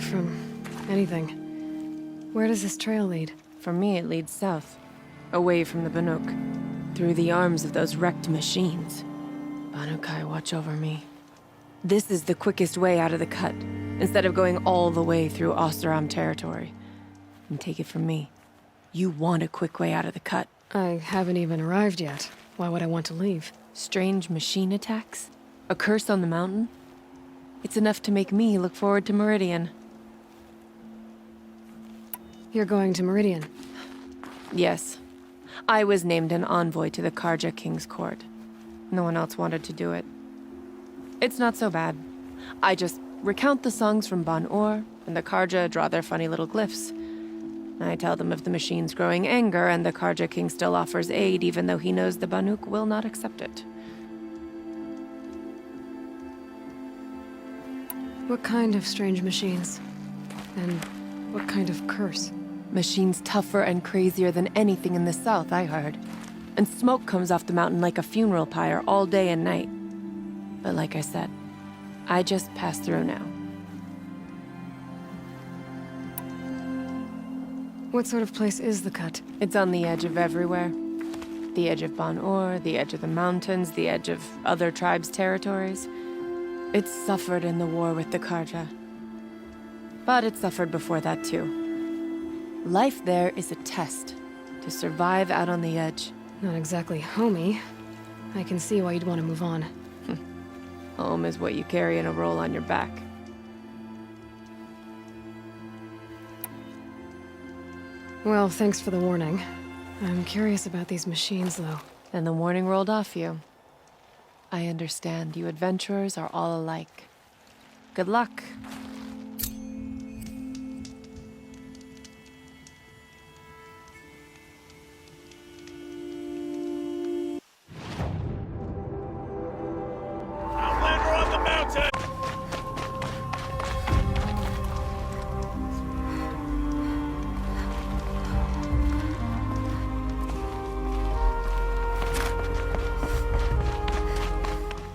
away from anything. Where does this trail lead? For me, it leads south. Away from the Banuk. Through the arms of those wrecked machines. Banukai, watch over me. This is the quickest way out of the cut, instead of going all the way through Oseram territory. And take it from me, you want a quick way out of the cut. I haven't even arrived yet. Why would I want to leave? Strange machine attacks? A curse on the mountain? It's enough to make me look forward to Meridian. You're going to Meridian? Yes. I was named an envoy to the Karja King's court. No one else wanted to do it. It's not so bad. I just recount the songs from Ban-Or, and the Karja draw their funny little glyphs. I tell them of the machine's growing anger, and the Karja King still offers aid, even though he knows the Banuk will not accept it. What kind of strange machines? And what kind of curse? Machines tougher and crazier than anything in the south, I heard. And smoke comes off the mountain like a funeral pyre all day and night. But like I said, I just passed through now. What sort of place is the cut? It's on the edge of everywhere. The edge of Ban-Or, the edge of the mountains, the edge of other tribes' territories. It's suffered in the war with the Karja. But it suffered before that too. Life there is a test to survive out on the edge. Not exactly homey. I can see why you'd want to move on. Home is what you carry in a roll on your back. Well, thanks for the warning. I'm curious about these machines, though. Then the warning rolled off you. I understand. You adventurers are all alike. Good luck. Outlander on the mountain!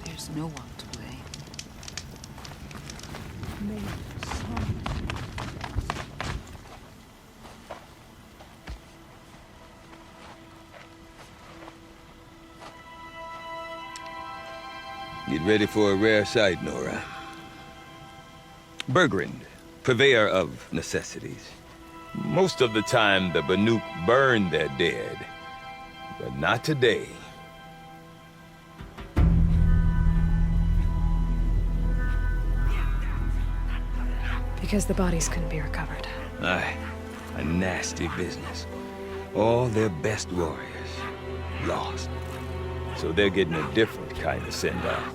There's no one to blame. Get ready for a rare sight, Nora. Bergrind, purveyor of necessities. Most of the time, the Banuk burn their dead. But not today. Because the bodies couldn't be recovered. Aye, a nasty business. All their best warriors lost. So they're getting a different kind of send-off.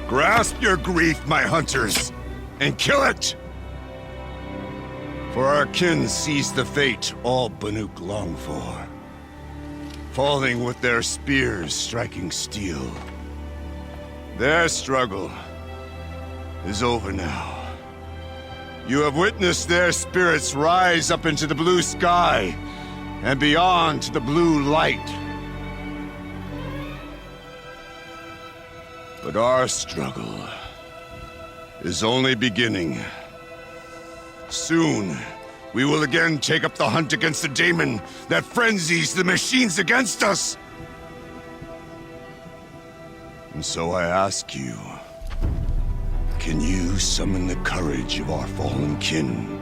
Grasp your grief, my hunters, and kill it! For our kin sees the fate all Banuk long for. Falling with their spears striking steel. Their struggle is over now. You have witnessed their spirits rise up into the blue sky and beyond to the blue light. But our struggle is only beginning. Soon, we will again take up the hunt against the daemon that frenzies the machines against us. And so I ask you, can you summon the courage of our fallen kin?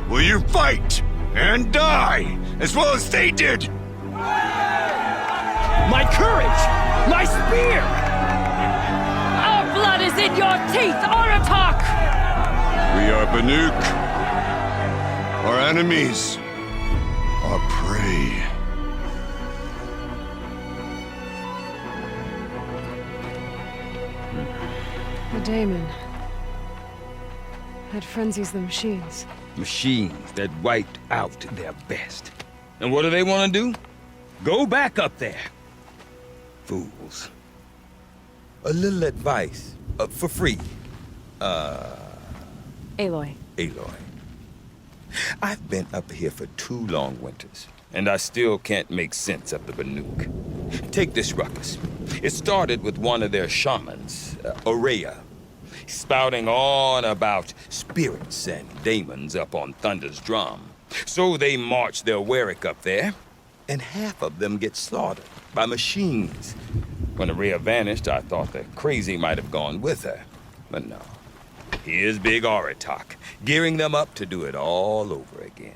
Will you fight and die as well as they did? My courage! My spear! Our blood is in your teeth, Aratak! We are Banuk. Our enemies. Our prey. The daemon. That frenzies the machines. Machines that wiped out their best. And what do they want to do? Go back up there. Fools. A little advice, for free. Aloy. Aloy. I've been up here for 2 long winters, and I still can't make sense of the Banuk. Take this ruckus. It started with one of their shamans, Aurea, spouting on about spirits and demons up on Thunder's drum. So they march their Warwick up there, and half of them get slaughtered by machines. When Aurea vanished, I thought the crazy might have gone with her. But no. Here's Big Aratak, gearing them up to do it all over again.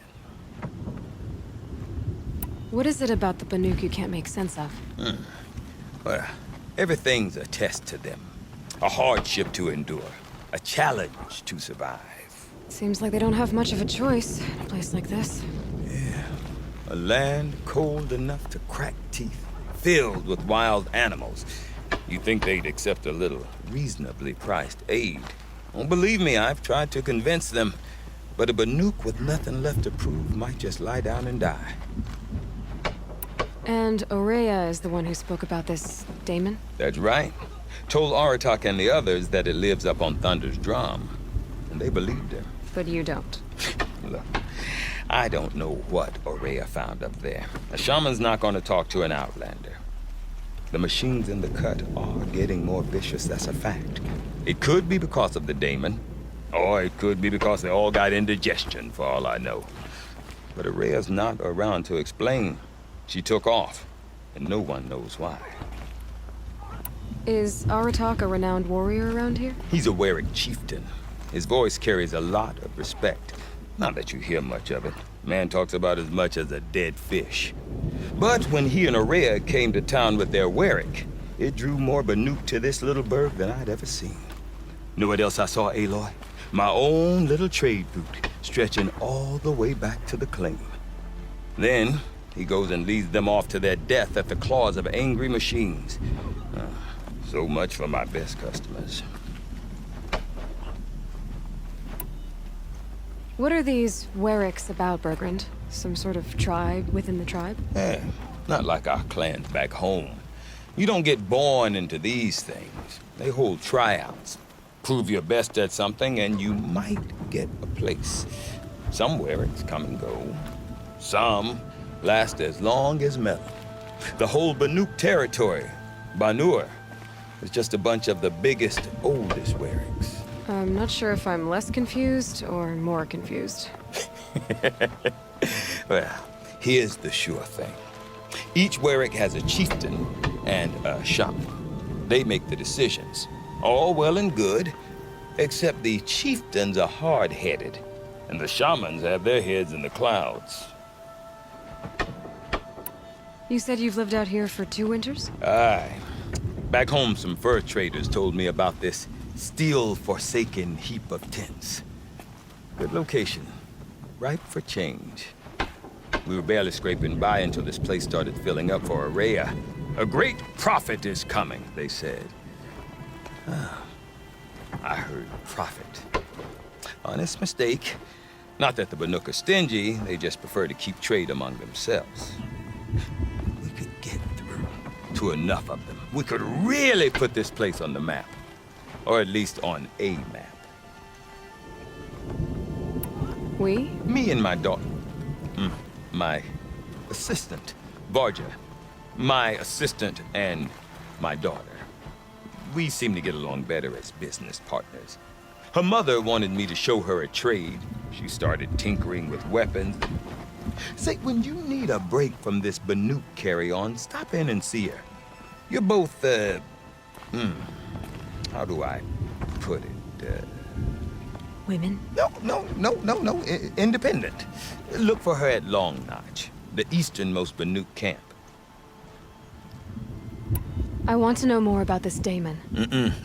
What is it about the Banuk you can't make sense of? Well, everything's a test to them. A hardship to endure. A challenge to survive. Seems like they don't have much of a choice in a place like this. Yeah. A land cold enough to crack teeth, filled with wild animals. You'd think they'd accept a little reasonably priced aid. Don't believe me, I've tried to convince them. But a Banuk with nothing left to prove might just lie down and die. And Aurea is the one who spoke about this daemon? That's right. Told Aratak and the others that it lives up on Thunder's drum. And they believed him. But you don't. Look, I don't know what Aurea found up there. A shaman's not going to talk to an outlander. The machines in the cut are getting more vicious, that's a fact. It could be because of the daemon, or it could be because they all got indigestion, for all I know. But Aurea's not around to explain. She took off, and no one knows why. Is Aratak a renowned warrior around here? He's a Warwick chieftain. His voice carries a lot of respect. Not that you hear much of it. Man talks about as much as a dead fish. But when he and Aurea came to town with their Warwick, it drew more Banuk to this little burg than I'd ever seen. Know what else I saw, Aloy? My own little trade route, stretching all the way back to the claim. Then, he goes and leads them off to their death at the claws of angry machines. So much for my best customers. What are these Warwicks about, Bergrand? Some sort of tribe within the tribe? Not like our clans back home. You don't get born into these things. They hold tryouts. Prove your best at something and you might get a place. Some Warwicks come and go. Some last as long as metal. The whole Banuk territory, Banur, is just a bunch of the biggest, oldest Warwicks. I'm not sure if I'm less confused or more confused. Well, here's the sure thing. Each Warwick has a chieftain and a shaman. They make the decisions. All well and good, except the chieftains are hard-headed, and the shamans have their heads in the clouds. You said you've lived out here for 2 winters? Aye. Back home, some fur traders told me about this steel-forsaken heap of tents. Good location. Ripe for change. We were barely scraping by until this place started filling up for Aurea. A great prophet is coming, they said. I heard prophet. Honest mistake. Not that the Banuk are stingy, they just prefer to keep trade among themselves. We could get through to enough of them. We could really put this place on the map. Or at least on a map. We? Me and my daughter. My assistant, Varja. My assistant and my daughter. We seem to get along better as business partners. Her mother wanted me to show her a trade. She started tinkering with weapons. Say, when you need a break from this Banuk carry-on, stop in and see her. You're both, how do I put it? Women? No. Independent. Look for her at Long Notch, the easternmost Banuk camp. I want to know more about this daemon.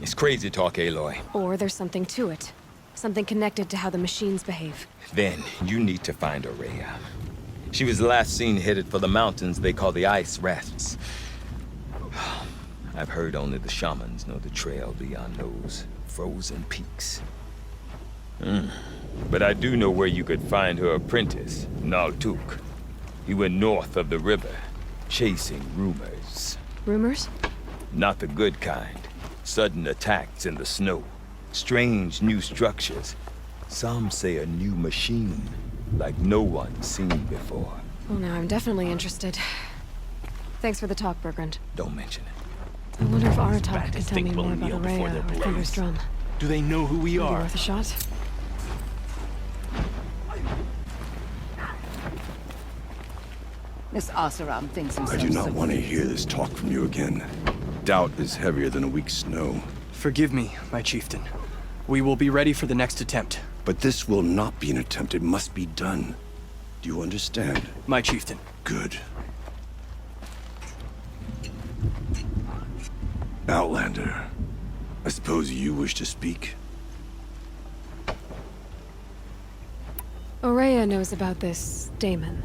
It's crazy talk, Aloy. Or there's something to it. Something connected to how the machines behave. Then you need to find Aurea. She was last seen headed for the mountains they call the Ice Rafts. I've heard only the shamans know the trail beyond those frozen peaks. But I do know where you could find her apprentice, Naltuk. He went north of the river, chasing rumors. Rumors? Not the good kind. Sudden attacks in the snow. Strange new structures. Some say a new machine, like no one's seen before. Well, now I'm definitely interested. Thanks for the talk, Bergrand. Don't mention it. I wonder if Aratak bad to could tell think me we'll more about kneel before Aurea their or blaze. Thunder's drum. Do they know who we Maybe are? worth a shot? This Oseram thinks himself I do not so want to hear this talk from you again. Doubt is heavier than a week's snow. Forgive me, my chieftain. We will be ready for the next attempt. But this will not be an attempt. It must be done. Do you understand? My chieftain. Good. Outlander, I suppose you wish to speak? Aurea knows about this daemon.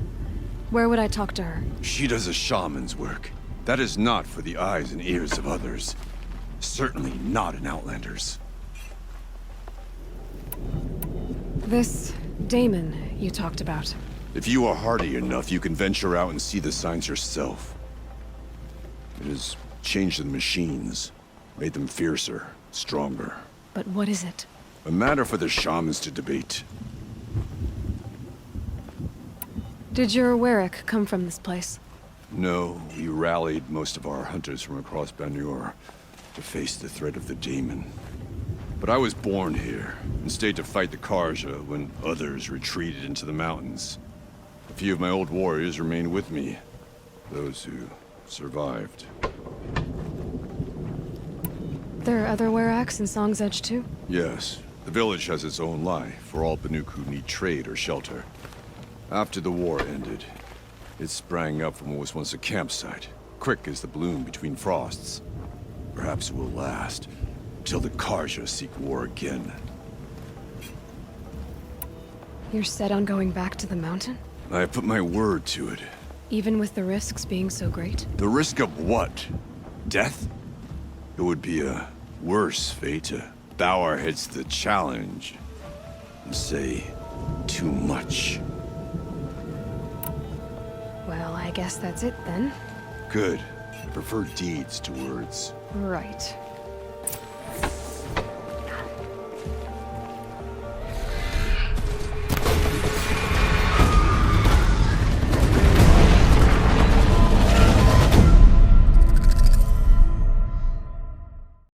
Where would I talk to her? She does a shaman's work. That is not for the eyes and ears of others. Certainly not an Outlander's. This daemon you talked about. If you are hardy enough, you can venture out and see the signs yourself. It has changed the machines, made them fiercer, stronger. But what is it? A matter for the shamans to debate. Did your Warwick come from this place? No, we rallied most of our hunters from across Banur to face the threat of the daemon. But I was born here, and stayed to fight the Karja when others retreated into the mountains. A few of my old warriors remained with me, those who survived. There are other Warracks in Song's Edge too? Yes, the village has its own life for all Banuk who need trade or shelter. After the war ended, it sprang up from what was once a campsite, quick as the bloom between frosts. Perhaps it will last, till the Karja seek war again. You're set on going back to the mountain? I have put my word to it. Even with the risks being so great? The risk of what? Death? It would be a worse fate to bow our heads to the challenge and say too much. Well, I guess that's it then. Good. I prefer deeds to words. Right.